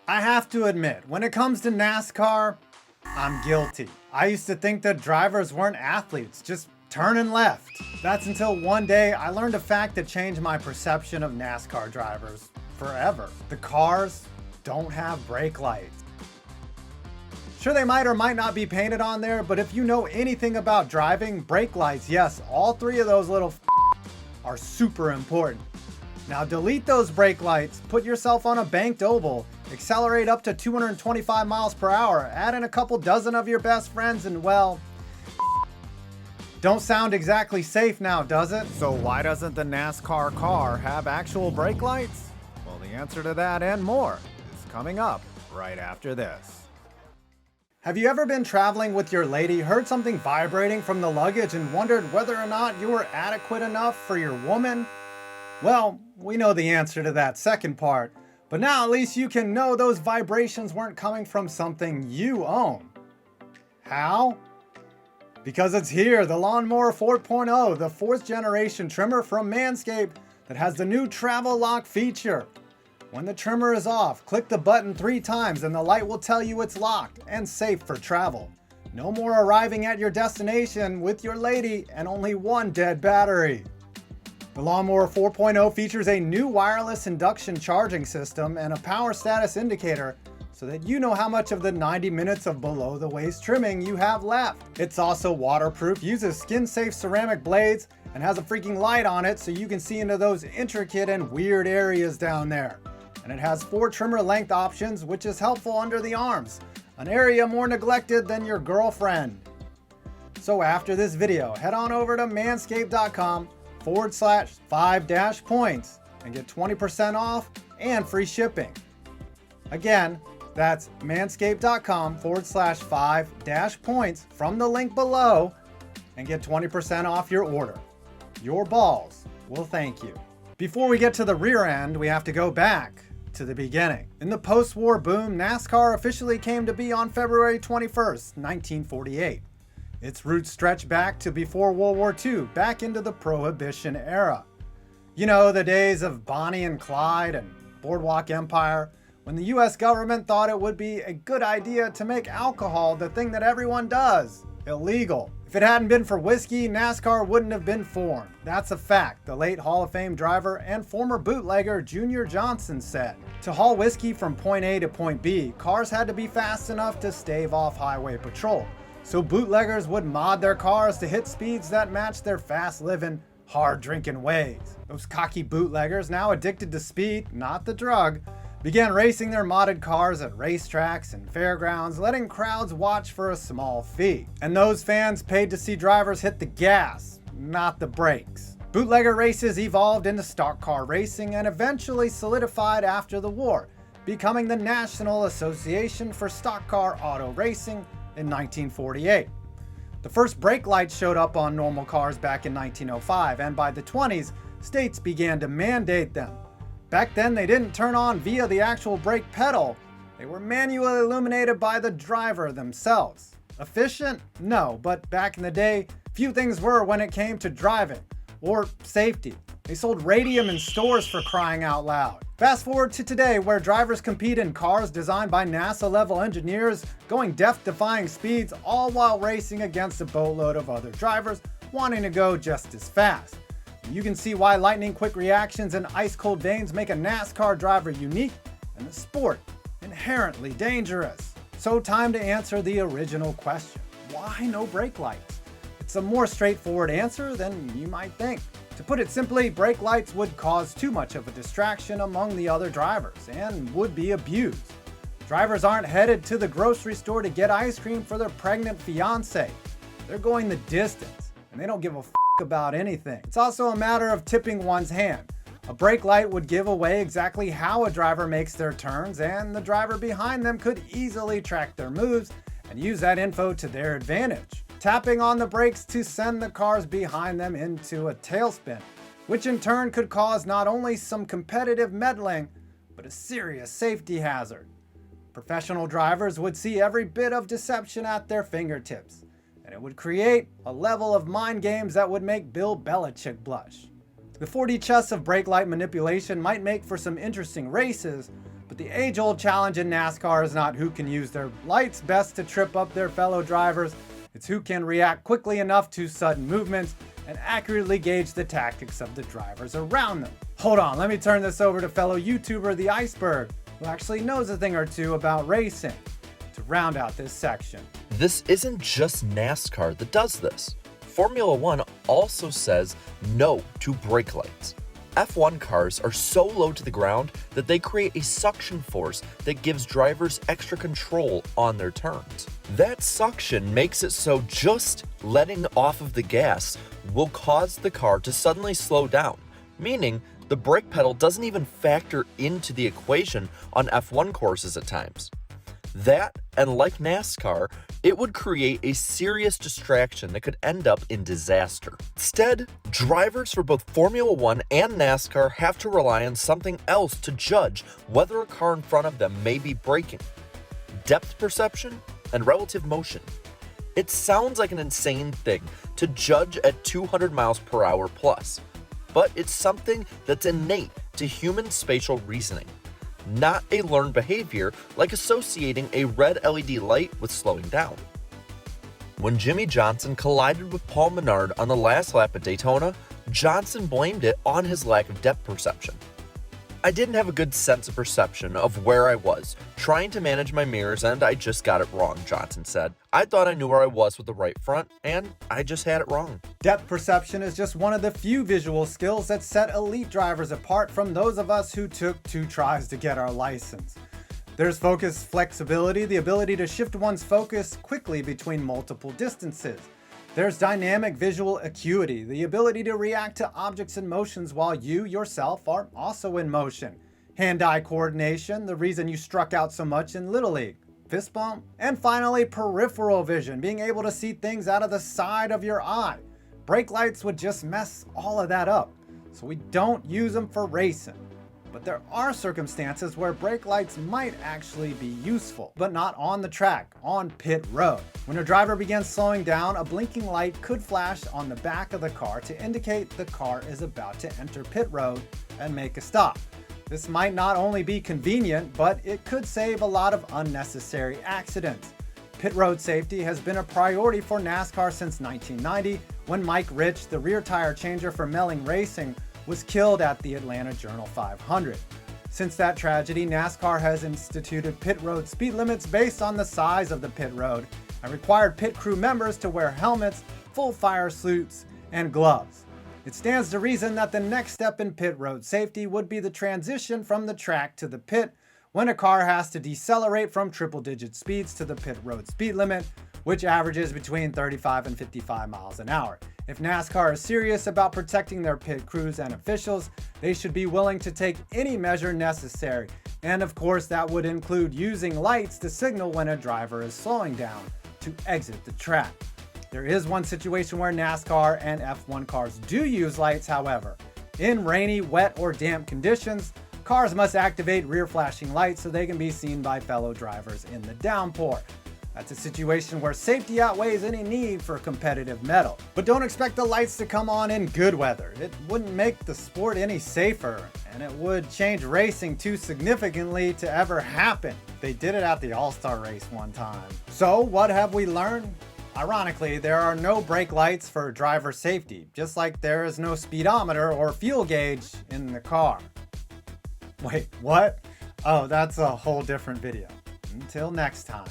I have to admit, when it comes to NASCAR, I'm guilty. I used to think that drivers weren't athletes, just turning left. That's until one day I learned a fact that changed my perception of NASCAR drivers forever. The cars don't have brake lights. Sure, they might or might not be painted on there, but if you know anything about driving, brake lights, yes, all three of those little are super important. Now delete those brake lights, put yourself on a banked oval, accelerate up to 225 miles per hour, add in a couple dozen of your best friends, and well, don't sound exactly safe now, does it? So why doesn't the NASCAR car have actual brake lights? Well, the answer to that and more is coming up right after this. Have you ever been traveling with your lady, heard something vibrating from the luggage, and wondered whether or not you were adequate enough for your woman? Well, we know the answer to that second part, but now at least you can know those vibrations weren't coming from something you own. How? Because it's here, the Lawnmower 4.0, the 4th generation trimmer from Manscaped that has the new travel lock feature. When the trimmer is off, click the button 3 times and the light will tell you it's locked and safe for travel. No more arriving at your destination with your lady and only one dead battery. The Lawnmower 4.0 features a new wireless induction charging system and a power status indicator so that you know how much of the 90 minutes of below the waist trimming you have left. It's also waterproof, uses skin-safe ceramic blades, and has a freaking light on it so you can see into those intricate and weird areas down there. And it has 4 trimmer length options, which is helpful under the arms, an area more neglected than your girlfriend. So after this video, head on over to manscaped.com/5-points and get 20% off and free shipping. Again, that's manscaped.com/5-points from the link below and get 20% off your order. Your balls will thank you. Before we get to the rear end, we have to go back to the beginning. In the post-war boom, NASCAR officially came to be on February 21st, 1948. Its roots stretch back to before World War II, back into the Prohibition era. You know, the days of Bonnie and Clyde and Boardwalk Empire, when the US government thought it would be a good idea to make alcohol the thing that everyone does, illegal. If it hadn't been for whiskey, NASCAR wouldn't have been formed. That's a fact, the late Hall of Fame driver and former bootlegger Junior Johnson said. To haul whiskey from point A to point B, cars had to be fast enough to stave off highway patrol. So bootleggers would mod their cars to hit speeds that matched their fast-living, hard-drinking ways. Those cocky bootleggers, now addicted to speed, not the drug, began racing their modded cars at racetracks and fairgrounds, letting crowds watch for a small fee. And those fans paid to see drivers hit the gas, not the brakes. Bootlegger races evolved into stock car racing and eventually solidified after the war, becoming the National Association for Stock Car Auto Racing in 1948. The first brake lights showed up on normal cars back in 1905, and by the 20s, states began to mandate them. Back then, they didn't turn on via the actual brake pedal. They were manually illuminated by the driver themselves. Efficient? No, but back in the day, few things were when it came to driving or safety. They sold radium in stores, for crying out loud. Fast forward to today, where drivers compete in cars designed by NASA-level engineers, going death-defying speeds, all while racing against a boatload of other drivers wanting to go just as fast. You can see why lightning-quick reactions and ice-cold veins make a NASCAR driver unique and the sport inherently dangerous. So time to answer the original question. Why no brake lights? It's a more straightforward answer than you might think. To put it simply, brake lights would cause too much of a distraction among the other drivers and would be abused. Drivers aren't headed to the grocery store to get ice cream for their pregnant fiance. They're going the distance, and they don't give a about anything. It's also a matter of tipping one's hand. A brake light would give away exactly how a driver makes their turns, and the driver behind them could easily track their moves and use that info to their advantage. Tapping on the brakes to send the cars behind them into a tailspin, which in turn could cause not only some competitive meddling, but a serious safety hazard. Professional drivers would see every bit of deception at their fingertips, and it would create a level of mind games that would make Bill Belichick blush. The 4D chess of brake light manipulation might make for some interesting races, but But the age-old challenge in NASCAR is not who can use their lights best to trip up their fellow drivers. It's who can react quickly enough to sudden movements and accurately gauge the tactics of the drivers around them. Hold on, let me turn this over to fellow YouTuber The Iceberg, who actually knows a thing or two about racing, to round out this section. This isn't just NASCAR that does this. Formula One also says no to brake lights. F1 cars are so low to the ground that they create a suction force that gives drivers extra control on their turns. That suction makes it so just letting off of the gas will cause the car to suddenly slow down, meaning the brake pedal doesn't even factor into the equation on F1 courses at times. That, and like NASCAR, it would create a serious distraction that could end up in disaster. Instead, drivers for both Formula One and NASCAR have to rely on something else to judge whether a car in front of them may be braking: depth perception and relative motion. It sounds like an insane thing to judge at 200 miles per hour plus, but it's something that's innate to human spatial reasoning, not a learned behavior like associating a red LED light with slowing down. When Jimmy Johnson collided with Paul Menard on the last lap at Daytona, Johnson blamed it on his lack of depth perception. "I didn't have a good sense of perception of where I was, trying to manage my mirrors, and I just got it wrong," Johnson said. "I thought I knew where I was with the right front, and I just had it wrong." Depth perception is just one of the few visual skills that set elite drivers apart from those of us who took 2 tries to get our license. There's focus flexibility, the ability to shift one's focus quickly between multiple distances. There's dynamic visual acuity, the ability to react to objects and motions while you yourself are also in motion. Hand-eye coordination, the reason you struck out so much in Little League. Fist bump. And finally, peripheral vision, being able to see things out of the side of your eye. Brake lights would just mess all of that up, so we don't use them for racing. But there are circumstances where brake lights might actually be useful, but not on the track, on pit road. When a driver begins slowing down, a blinking light could flash on the back of the car to indicate the car is about to enter pit road and make a stop. This might not only be convenient, but it could save a lot of unnecessary accidents. Pit road safety has been a priority for NASCAR since 1990, when Mike Rich, the rear tire changer for Melling Racing, was killed at the Atlanta Journal 500. Since that tragedy, NASCAR has instituted pit road speed limits based on the size of the pit road and required pit crew members to wear helmets, full fire suits, and gloves. It stands to reason that the next step in pit road safety would be the transition from the track to the pit when a car has to decelerate from triple-digit speeds to the pit road speed limit, which averages between 35 and 55 miles an hour. If NASCAR is serious about protecting their pit crews and officials, they should be willing to take any measure necessary. And of course, that would include using lights to signal when a driver is slowing down to exit the track. There is one situation where NASCAR and F1 cars do use lights, however. In rainy, wet, or damp conditions, cars must activate rear flashing lights so they can be seen by fellow drivers in the downpour. That's a situation where safety outweighs any need for competitive metal. But don't expect the lights to come on in good weather. It wouldn't make the sport any safer, and it would change racing too significantly to ever happen. They did it at the All-Star race one time. So what have we learned? Ironically, there are no brake lights for driver safety, just like there is no speedometer or fuel gauge in the car. Wait, what? Oh, that's a whole different video. Until next time.